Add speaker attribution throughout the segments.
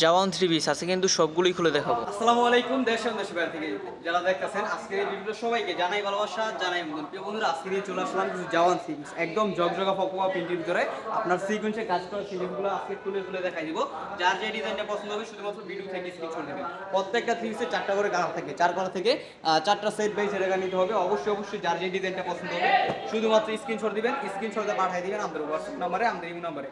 Speaker 1: জওয়ান three piece আছে কিন্তু সবগুলোই খুলে দেখাবো।
Speaker 2: আসসালামু আলাইকুম দেশ এবং দেশের বাইরে থেকে যারা দেখতেছেন আজকের এই ভিডিওটা সবাইকে জানাই ভালোবাসা, জানাই আমন্ত্রণ। প্রিয় বন্ধুরা, আজকে নিয়ে চলে আসলাম কিছু জওয়ান থ্রি পিস একদম জগজগা ফকফকা প্রিন্টের ভিতরে আপনার সিকোয়েন্সে কাজ করা থ্রিপিসগুলো আজকে তুলে দেখাই দিব। যার যে ডিজাইনটা পছন্দ হবে শুধুমাত্র ভিডিও থেকে স্ক্রিনশট নেবেন। প্রত্যেকটা থ্রি পিসে 4টা করে কালার থাকে, 4 কালার থেকে 4টা সেট বাই সেট নিতে হবে। অবশ্যই যার যে ডিজাইনটা পছন্দ হবে শুধুমাত্র স্ক্রিনশট দিবেন, স্ক্রিনশটে পাঠিয়ে দিবেন আমাদের হোয়াটসঅ্যাপ নাম্বারে, আমাদের ইমেল নাম্বারে।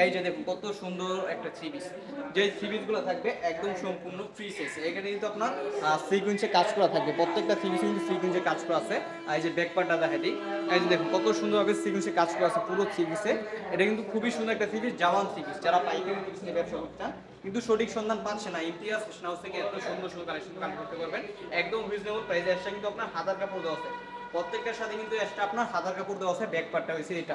Speaker 2: এই যে দেখুন কত সুন্দর একটা থ্রি পিস, যে থ্রি পিসগুলো থাকবে একদম সম্পূর্ণ ফ্রি সাইজ। এখানে কিন্তু আপনার সিকোয়েন্সে কাজ করা থাকবে, প্রত্যেকটা থ্রি পিসে কিন্তু সিকোয়েন্সে কাজ করা আছে। এই যে ব্যাক পার্টটা দেখাই দিই, এই যে দেখুন কত সুন্দরভাবে সিকোয়েন্সে কাজ করা আছে পুরো থ্রি পিসে। এটা কিন্তু খুবই সুন্দর একটা থ্রি পিস, জওয়ান থ্রি পিস। যারা পাইকারি থ্রি পিস নিয়ে ব্যবসা করতে চান কিন্তু সঠিক সন্ধান পাচ্ছে না, ইমতিয়াজ ফ্যাশন হাউস থেকে এত সুন্দর কালেকশন কালেক্ট করতে পারবেন একদম রিজনেবল প্রাইসে। এসে কিন্তু আপনার হাজার কাপড় দেওয়া আছে, প্রত্যেকটার সাথে কিন্তু এক্সট্রা আপনার হাজার কাপড় দেওয়া আছে। ব্যাক পার্টটা হয়েছে এটা,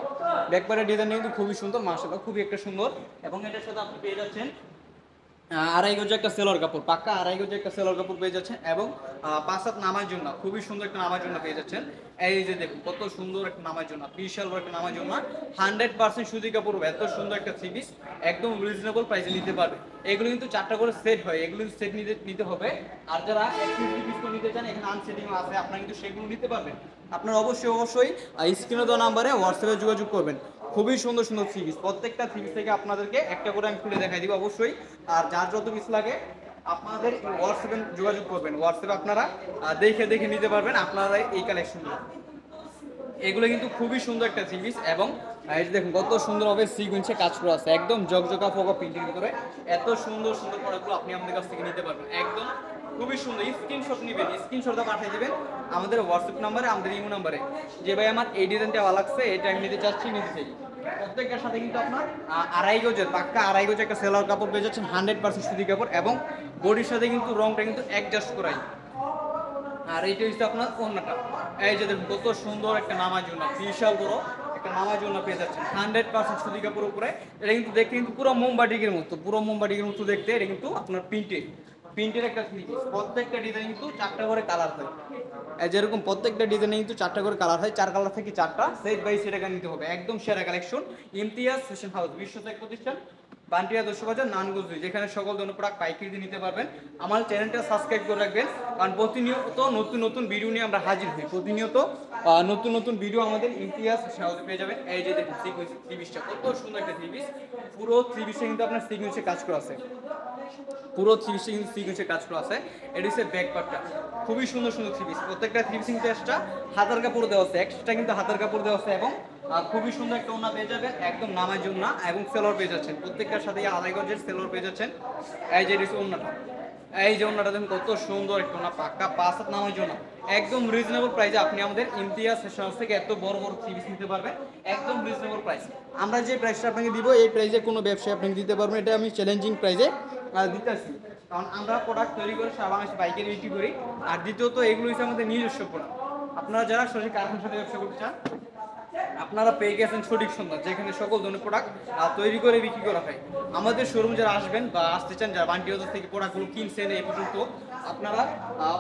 Speaker 2: ব্যাক পার্টের ডিজাইন কিন্তু খুবই সুন্দর, মাশাআল্লাহ খুবই একটা সুন্দর। এবং এটার সাথে আপনি পেয়ে যাচ্ছেন আড়াই গজ একটা সেলর কাপড়, পাক্কা আড়াই গজ একটা সেলর কাপড় পেয়ে যাচ্ছেন। এবং 5 হাত নামার জন্য খুবই সুন্দর একটা নামার জন্য পেয়ে যাচ্ছেন। এই যে দেখুন কত সুন্দর একটা নামার জন্য, বিশাল বড় একটা নামার জন্য 100% সুতি কাপড়, এত সুন্দর একটা থ্রি পিস একদম রিজনেবল প্রাইসে নিতে পারবে। এগুলো কিন্তু 4টা করে সেট হয়, এগুলো সেট নিতে হবে। আর যারা একটু পিস করে নিতে চান এখানে আনসেটিং আছে, আপনারা কিন্তু সেগুলো নিতে পারবেন। আপনারা অবশ্যই স্ক্রিনে দেওয়া নাম্বারে হোয়াটসঅ্যাপে যোগাযোগ করবেন। খুবই সুন্দর থ্রি পিস, প্রত্যেকটা থ্রি পিস থেকে আপনাদেরকে একটা করে আমি খুলে দেখাই দিব অবশ্যই। আর যার যত পিস লাগে আপনাদের হোয়াটসঅ্যাপে যোগাযোগ করবেন, হোয়াটসঅ্যাপে আপনারা দেখে নিতে পারবেন আপনারা এই কালেকশনগুলো। এগুলো কিন্তু খুবই সুন্দর একটা থ্রি পিস। এবং এই যে দেখুন কত সুন্দরভাবে সিকোয়েন্সে কাজ করা আছে, একদম জগজগা ফোকা প্রিন্টের ভিতরে এত সুন্দর প্রোডাক্টগুলো আপনি আমাদের কাছ থেকে নিতে পারবেন একদম খুবই সুন্দর। স্ক্রিনশট নেবেন, স্ক্রিনশটটা পাঠিয়ে দেবেন আমাদের হোয়াটসঅ্যাপ নাম্বারে, আমাদের ইমো নাম্বারে, যে ভাই আমার এই ডিজাইনটা ভালো লাগছে, এটা আমি নিতে চাচ্ছি, নিতে চাই। প্রত্যেকটার সাথে কিন্তু আপনার আড়াই গজের পাক্কা আড়াই গজের একটা সেলার কাপড় পেয়ে যাচ্ছেন, 100% সুতি কাপড়। এবং বডির সাথে কিন্তু রংটা কিন্তু অ্যাডজাস্ট করাই। আর এইটা হচ্ছে আপনার ওড়নাটা, এই যে দেখুন কত সুন্দর একটা নামার জন্য, বিশাল বড় একটা নামার জন্য পেয়ে যাচ্ছেন 100% সুতি কাপড়ের উপরে। এটা কিন্তু দেখতে কিন্তু পুরো মোমবাটিকের মতো দেখতে। এটা কিন্তু আপনার প্রিন্টের একটা থ্রি পিস, প্রত্যেকটা ডিজাইন কিন্তু 4টা করে কালার হয়। যেরকম প্রত্যেকটা ডিজাইনে কিন্তু 4টা করে কালার হয়, 4 কালার থেকে 4টা সেট বাই সেট নিতে হবে। একদম সেরা কালেকশন, ইমতিয়াজ ফ্যাশন হাউস, বিশ্বস্ত প্রতিষ্ঠান, বান্টিয়া 200 বাজার, নানগঞ্জ, যেখানে সকল ধরনের প্রোডাক্ট পাইকারি দিয়ে নিতে পারবেন। আমার চ্যানেলটা সাবস্ক্রাইব করে রাখবেন, কারণ প্রতিনিয়ত নতুন ভিডিও নিয়ে আমরা হাজির হই। প্রতিনিয়ত নতুন ভিডিও আমাদের ইমতিয়াজ ফ্যাশন হাউসে পেয়ে যাবেন। এই যে দেখুন থ্রি পিসটা কত সুন্দর একটা থ্রি পিস, পুরো থ্রি পিসে কিন্তু আপনার সিকোয়েন্সে কাজ করা আছে, পুরো থ্রি পিসে কিন্তু সিকোয়েন্সে কাজ করা আছে। এটা হচ্ছে ব্যাক পার্টটা, খুবই সুন্দর থ্রি পিস। প্রত্যেকটা থ্রি পিস কিন্তু এক্সট্রা হাতার কাপড় দেওয়া আছে, এক্সট্রা কিন্তু হাতার কাপড় দেওয়া আছে। এবং খুবই সুন্দর একটা ওড়না পেয়ে যাবেন একদম নামার জন্য। এবং সেলর পেয়ে যাচ্ছেন, প্রত্যেকটার সাথে আড়াই গজের সেলর পেয়ে যাচ্ছেন। এই যে ওড়নাটা, এই যে ওড়নাটা দেখুন কত সুন্দর একটা ওড়না, পাক্কা 5 হাত নামার জন্য একদম রিজনেবল প্রাইসে আপনি আমাদের ইমতিয়াজ ফ্যাশন হাউস থেকে এত বড় থ্রি পিস নিতে পারবেন একদম রিজনেবল প্রাইস। আমরা যে প্রাইসটা আপনাকে দিব এই প্রাইসে কোনো ব্যবসায়ী আপনাকে দিতে পারবেন, এটা আমি চ্যালেঞ্জিং প্রাইসে দিতেছি, কারণ আমরা প্রোডাক্ট তৈরি করে সারা বাংলাদেশে পাইকারি বিক্রি করি। আর দ্বিতীয়ত এগুলো হচ্ছে আমাদের নিজস্ব প্রোডাক্ট। আপনারা যারা সঠিক কারখানার সাথে ব্যবসা করতে চান আপনারা পেয়ে গেছেন সঠিক সন্ধান, যেখানে সকল ধরনের প্রোডাক্ট তৈরি করে বিক্রি করা হয়। আমাদের শোরুম যারা আসবেন বা আসতে চান, যারা বান্টি হাউস থেকে প্রোডাক্টগুলো কিনছেন এই পর্যন্ত, আপনারা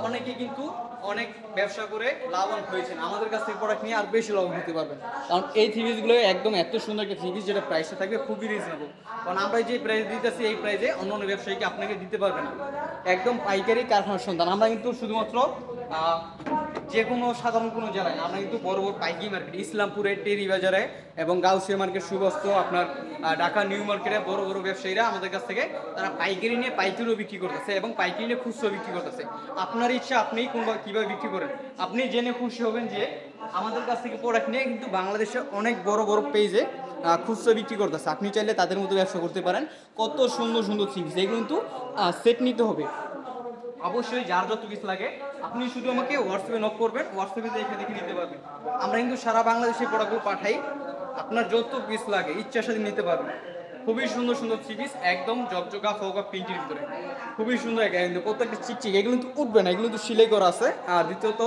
Speaker 2: অনেকে কিন্তু অনেক ব্যবসা করে লাভবান হয়েছেন। আমাদের কাছ থেকে প্রোডাক্ট নিয়ে আর বেশি লাভ হতে পারবেন, কারণ এই থ্রি পিসগুলো একদম এত সুন্দর একটা থ্রি পিস, যেটা প্রাইসটা থাকবে খুবই রিজনেবল। কারণ আমরা যে প্রাইস দিতেছি এই প্রাইসে অন্য ব্যবসায়ীকে আপনাকে দিতে পারবেন না, একদম পাইকারি কারখানার সন্ধান। আমরা কিন্তু শুধুমাত্র যে কোনো সাধারণ কোনো জেলায়, আমরা কিন্তু বড় পাইকারি মার্কেট, ইসলামপুরে, টেরি বাজারে এবং গাউসিয়া মার্কেট, সুবস্ত, আপনার ঢাকা নিউ মার্কেটে বড় ব্যবসায়ীরা আমাদের কাছ থেকে তারা পাইকারি নিয়ে পাইকারিও বিক্রি করতেছে এবং পাইকারি নিয়ে খুচরো বিক্রি করতেছে। আপনার ইচ্ছা আপনি কীভাবে বিক্রি করেন, আপনি জেনে খুশি হবেন যে আমাদের কাছ থেকে প্রোডাক্ট নিয়ে কিন্তু বাংলাদেশে অনেক বড় পেজে খুচরো বিক্রি করতেছে। আপনি চাইলে তাদের মতো ব্যবসা করতে পারেন। কত সুন্দর থ্রি পিস, এগুলো কিন্তু সেট নিতে হবে। অবশ্যই যার যত পিস লাগে আপনি শুধু আমাকে হোয়াটসঅ্যাপে নক করবেন, হোয়াটসঅ্যাপে দেখে নিতে পারবেন। আমরা কিন্তু সারা বাংলাদেশে প্রোডাক্টগুলো পাঠাই, আপনার যত পিস লাগে ইচ্ছার সাথে নিতে পারবেন। খুবই সুন্দর থ্রি পিস, একদম জগজগা ফোকা প্রিন্টের ভিতরে, খুবই সুন্দর। কিন্তু প্রত্যেকটা চিকচিক, এগুলো কিন্তু উঠবে না, এগুলো কিন্তু সেলাই করা আছে। আর দ্বিতীয়ত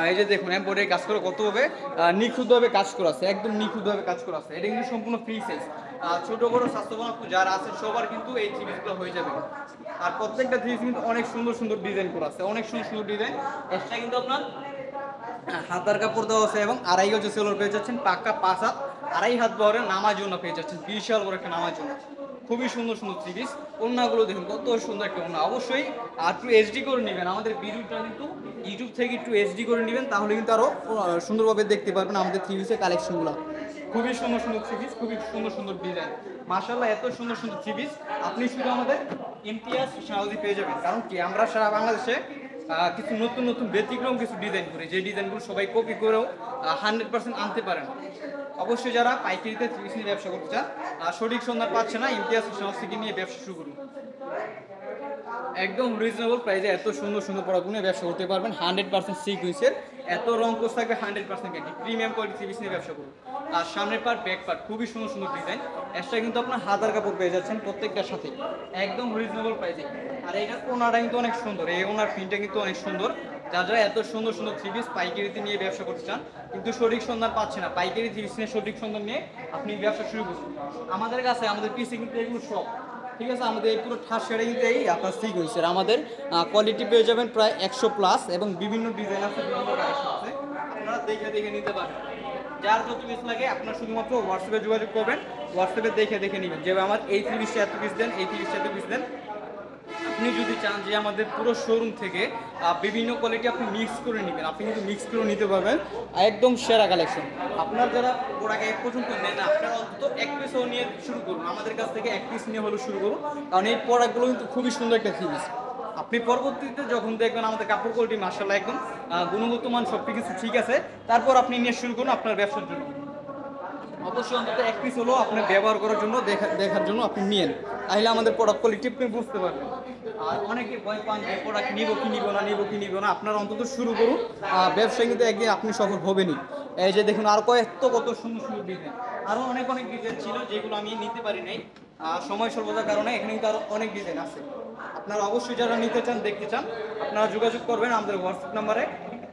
Speaker 2: এই যে দেখুন এমব্রয়ডারি কাজ করে কতভাবে নিখুঁতভাবে কাজ করা আছে, একদম নিখুঁতভাবে কাজ করা আছে। এটা কিন্তু সম্পূর্ণ ফ্রি সাইজ, ছোট বড় স্বাস্থ্যবান যারা আছে সবার কিন্তু এই থ্রি পিসগুলো হয়ে যাবে। আর প্রত্যেকটা থ্রি পিস কিন্তু অনেক সুন্দর ডিজাইন করা আছে, অনেক সুন্দর ডিজাইন। এক্সট্রা কিন্তু আপনার হাতার কাপড় দেওয়া আছে এবং আড়াই গজ সেলর পেয়ে যাচ্ছেন, পাক্কা 5 হাত, আড়াই হাত বহরের নামার জন্য পেয়ে যাচ্ছেন, বিশাল বড় একটা নামার জন্য। খুবই সুন্দর সুন্দর থ্রি পিস। ওড়নাগুলো দেখুন কত সুন্দর একটা ওড়না। অবশ্যই আর একটু এইচডি করে নেবেন, আমাদের ভিডিওটা কিন্তু ইউটিউব থেকে একটু এইচডি করে নেবেন, তাহলে কিন্তু আরও সুন্দরভাবে দেখতে পারবেন আমাদের থ্রি পিসের কালেকশনগুলো। খুবই সুন্দর সুন্দর থ্রি পিস, খুবই সুন্দর সুন্দর ডিজাইন। মাশাআল্লাহ, এত সুন্দর সুন্দর থ্রি পিস আপনি শুধু আমাদের ইমতিয়াজ ফ্যাশন হাউসে পেয়ে যাবেন। কারণ কি, আমরা সারা বাংলাদেশে কিছু নতুন নতুন ব্যতিক্রম কিছু ডিজাইন করি, যে ডিজাইনগুলো সবাই কপি করেও 100% আনতে পারেন। অবশ্যই যারা পাইকারিতে থ্রি পিস নিয়ে ব্যবসা করতে চান, সঠিক সন্ধান পাচ্ছে না, ইমতিয়াজ ফ্যাশন হাউস থেকে নিয়ে ব্যবসা শুরু করুন। একদম রিজনেবল প্রাইসে এত সুন্দর সুন্দর প্রোডাক্ট নিয়ে ব্যবসা করতে পারবেন। 100% সিকুয়েন্সের, এত রং কোর্স থাকবে 100% guarantee. Premium quality three piece নিয়ে ব্যবসা করুন। আর সামনের পার্ট, ব্যাক পার্ট খুবই সুন্দর সুন্দর ডিজাইন। এক্সট্রা কিন্তু আপনার হাতার কাপড় পেয়ে যাচ্ছেন প্রত্যেকটার সাথে, একদম রিজনেবল প্রাইসে। আর এইটার ওনাটা কিন্তু অনেক সুন্দর, এই ওনার প্রিন্টটা কিন্তু অনেক সুন্দর। যারা এত সুন্দর সুন্দর থ্রি পিস পাইকারিতে নিয়ে ব্যবসা করতে চান কিন্তু সঠিক সন্ধান পাচ্ছে না, পাইকারি থ্রি পিস নিয়ে সঠিক সন্ধান নিয়ে আপনি ব্যবসা শুরু করুন। আমাদের কাছে, আমাদের পিসে কিন্তু এগুলো সব ঠিক আছে। আমাদের এই পুরো ঠাস সেটা কিন্তু এই আপনার সিকুয়েন্সের, আমাদের কোয়ালিটি পেয়ে যাবেন প্রায় 100+ এবং বিভিন্ন ডিজাইন আছে, বিভিন্ন কালেকশন আছে, আপনারা দেখে দেখে নিতে পারেন। যার যত পিস লাগে আপনারা শুধুমাত্র হোয়াটসঅ্যাপে যোগাযোগ করবেন, হোয়াটসঅ্যাপে দেখে দেখে নেবেন যে আমার এই 3 পিসটা এত পিস দেন, এই 3 পিসটা এত পিস দেন। আপনি যদি চান যে আমাদের পুরো শোরুম থেকে বিভিন্ন কোয়ালিটি আপনি মিক্স করে নেবেন, আপনি কিন্তু মিক্স করে নিতে পারবেন। একদম সেরা কালেকশন। আপনার যারা প্রোডাক্ট এক পর্যন্ত নেন না, আপনারা অন্তত এক পিসও নিয়ে শুরু করুন, আমাদের কাছ থেকে এক পিস নিয়ে হলেও শুরু করুন, কারণ এই প্রোডাক্টগুলো কিন্তু খুবই সুন্দর একটা থ্রি পিস। আপনি পরবর্তীতে যখন দেখবেন আমাদের কাপড় কোয়ালিটি মাশাআল্লাহ একদম গুণগত মান সব কিছু ঠিক আছে, তারপর আপনি নিয়ে শুরু করুন আপনার ব্যবসার জন্য। অবশ্যই অন্তত এক পিস হলেও আপনি ব্যবহার করার জন্য, দেখার জন্য আপনি নিয়েন, তাহলে আমাদের প্রোডাক্ট কোয়ালিটি আপনি বুঝতে পারবেন। আর অনেকে ভয় পান যে প্রোডাক্ট নিব কি নিব না, নিব কি নিব না, আপনারা অন্তত শুরু করুন, ব্যবসায় কিন্তু একদিন আপনি সফল হবেনই। এই যে দেখুন আর কত সুন্দর সুন্দর ডিজাইন, আরও অনেক অনেক ডিজাইন ছিল যেগুলো আমি নিতে পারি নাই সময় স্বল্পতার কারণে। এখানে কিন্তু আরও অনেক ডিজাইন আছে, আপনারা অবশ্যই যারা নিতে চান, দেখতে চান, আপনারা যোগাযোগ করবেন আমাদের হোয়াটসঅ্যাপ নাম্বারে,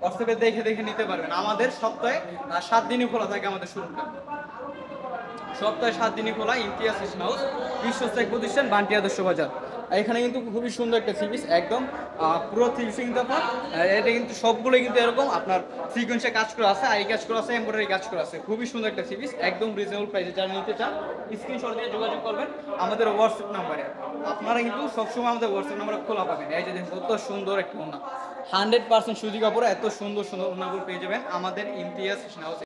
Speaker 2: হোয়াটসঅ্যাপে দেখে দেখে নিতে পারবেন। আমাদের সপ্তাহে 7 দিনই খোলা থাকে আমাদের শোরুমটা, সপ্তাহে 7 দিনই খোলা। ইমতিয়াজ ফ্যাশন হাউস, বিশ্বস্ত এক প্রতিষ্ঠান, বান্টি আদর্শ বাজার। এখানে কিন্তু খুবই সুন্দর একটা থ্রি পিস, একদম পুরো থ্রি পিস কিন্তু আপনার এটা কিন্তু সবগুলোই কিন্তু এরকম আপনার সিকোয়েন্সে কাজ করা আছে, আই কাজ করা আছে, এমব্রয়ডারি কাজ করা আছে, খুবই সুন্দর একটা থ্রি পিস, একদম রিজনেবল প্রাইসে। যারা নিতে চান স্ক্রিনশট দিয়ে যোগাযোগ করবেন আমাদের হোয়াটসঅ্যাপ নাম্বারে। আপনারা কিন্তু সবসময় আমাদের হোয়াটসঅ্যাপ নাম্বারে খোলা পাবেন। এই যে দেখুন কত সুন্দর একটা ওড়না, 100% সুতি কাপড়, এত সুন্দর সুন্দর ওড়নাগুলো পেয়ে যাবেন আমাদের ইমতিয়াজ ফ্যাশন হাউসে।